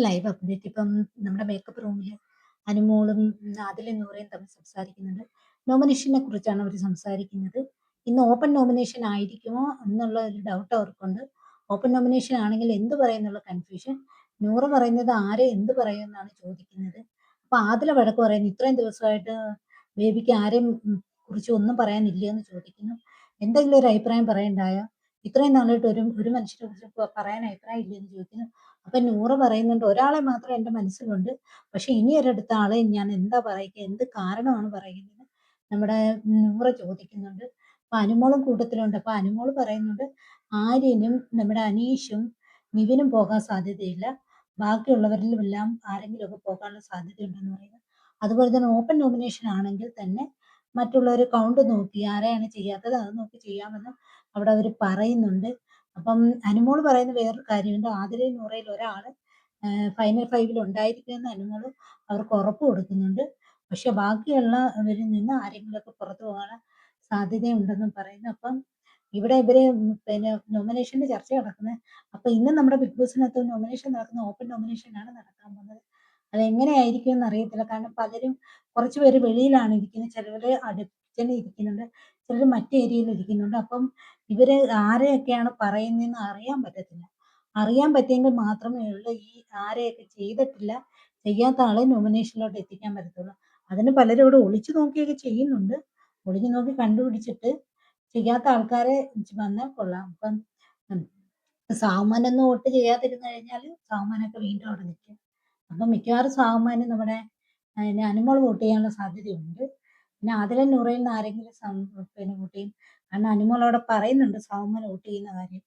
Live update ഇപ്പം നമ്മുടെ makeup റൂമില് അനുമോളും ആദില നൂറയും തമ്മിൽ സംസാരിക്കുന്നുണ്ട്. നോമിനേഷനെ കുറിച്ചാണ് അവർ സംസാരിക്കുന്നത്. ഇന്ന് ഓപ്പൺ നോമിനേഷൻ ആയിരിക്കുമോ എന്നുള്ള ഒരു ഡൗട്ട് അവർക്കുണ്ട്. ഓപ്പൺ നോമിനേഷൻ ആണെങ്കിൽ എന്ത് പറയുന്നുള്ള കൺഫ്യൂഷൻ. നൂറ പറയുന്നത് ആരെ എന്ത് പറയുമെന്നാണ് ചോദിക്കുന്നത്. അപ്പൊ ആദില വഴക്ക് പറയുന്നു, ഇത്രയും ദിവസമായിട്ട് ബേബിക്ക് ആരെയും കുറിച്ച് ഒന്നും പറയാനില്ല എന്ന് ചോദിക്കുന്നു. എന്തെങ്കിലും ഒരു അഭിപ്രായം പറയണ്ടായോ? ഇത്രയും നാളായിട്ട് ഒരു മനുഷ്യനെ കുറിച്ച് പറയാൻ അഭിപ്രായം ഇല്ലെന്ന് ചോദിക്കുന്നു. അപ്പൊ നൂറ് പറയുന്നുണ്ട്, ഒരാളെ മാത്രം എൻ്റെ മനസ്സിലുണ്ട്, പക്ഷെ ഇനി ഒരിടത്ത ആളെ ഞാൻ എന്താ പറയുക, എന്ത് കാരണമാണ് പറയുന്നത് നമ്മുടെ നൂറ് ചോദിക്കുന്നുണ്ട്. അപ്പൊ അനുമോളും കൂട്ടത്തിലുണ്ട്. അപ്പൊ അനുമോള് പറയുന്നുണ്ട്, ആര്യനും നമ്മുടെ അനീഷും നിവിനും പോകാൻ സാധ്യതയില്ല, ബാക്കിയുള്ളവരിലെല്ലാം ആരെങ്കിലുമൊക്കെ പോകാനുള്ള സാധ്യതയുണ്ടെന്ന് പറയുന്നത്. അതുപോലെ തന്നെ ഓപ്പൺ നോമിനേഷൻ ആണെങ്കിൽ തന്നെ മറ്റുള്ളവർ കൗണ്ട് നോക്കി ആരെയാണ് ചെയ്യാത്തത് അത് നോക്കി ചെയ്യാമെന്ന് അവിടെ അവർ പറയുന്നുണ്ട്. അപ്പം അനുമോള് പറയുന്ന വേറൊരു കാര്യമുണ്ട്, ആതിരയും നൂറയിൽ ഒരാള് ഫൈനൽ ഫൈവിൽ ഉണ്ടായിരിക്കുമെന്ന് അനുമോള് അവർക്ക് ഉറപ്പ് കൊടുക്കുന്നുണ്ട്. പക്ഷെ ബാക്കിയുള്ളവരിൽ നിന്ന് ആരെങ്കിലുമൊക്കെ പുറത്തു പോകാൻ സാധ്യതയുണ്ടെന്നും പറയുന്നു. അപ്പം ഇവിടെ ഇവര് പിന്നെ നോമിനേഷന്റെ ചർച്ച നടക്കുന്നത്. അപ്പൊ ഇന്ന് നമ്മുടെ ബിഗ് ബോസിനകത്ത് നോമിനേഷൻ നടക്കുന്ന ഓപ്പൺ നോമിനേഷൻ ആണ് നടക്കാൻ പോകുന്നത്. അതെങ്ങനെയായിരിക്കും എന്ന് അറിയത്തില്ല. കാരണം പലരും കുറച്ച് പേര് വെളിയിലാണ് ഇരിക്കുന്നത്, ചിലവര് അടുത്തന്നെ ഇരിക്കുന്നുണ്ട്, ചിലർ മറ്റു ഏരിയയിൽ ഇരിക്കുന്നുണ്ട്. അപ്പം ഇവര് ആരെയൊക്കെയാണ് പറയുന്നതെന്ന് അറിയാൻ പറ്റത്തില്ല. അറിയാൻ പറ്റിയെങ്കിൽ മാത്രമേ ഉള്ളൂ ഈ ആരെയൊക്കെ ചെയ്തിട്ടില്ല, ചെയ്യാത്ത ആളെ നോമിനേഷനിലോട്ട് എത്തിക്കാൻ പറ്റത്തുള്ളൂ. അതിന് പലരും ഇവിടെ ഒളിച്ചു നോക്കിയൊക്കെ ചെയ്യുന്നുണ്ട്. ഒളിഞ്ഞു നോക്കി കണ്ടുപിടിച്ചിട്ട് ചെയ്യാത്ത ആൾക്കാരെ വന്നാൽ കൊള്ളാം. അപ്പം ഉം, സാവ്മാനൊന്നും വോട്ട് ചെയ്യാതിരുന്നു കഴിഞ്ഞാൽ സാവ്മാനൊക്കെ വീണ്ടും അവിടെ നിൽക്കും. അപ്പം മിക്കവാറും സാവ്മാന് നമ്മുടെ അനുമോൾ വോട്ട് ചെയ്യാനുള്ള സാധ്യതയുണ്ട്. പിന്നെ ആദില നൂറയിൽ നിന്ന് ആരെങ്കിലും പിന്നെ വോട്ട് ചെയ്യും. കാരണം അനുമോൾ അവിടെ പറയുന്നുണ്ട് സാവ്മാൻ വോട്ട് ചെയ്യുന്ന കാര്യം.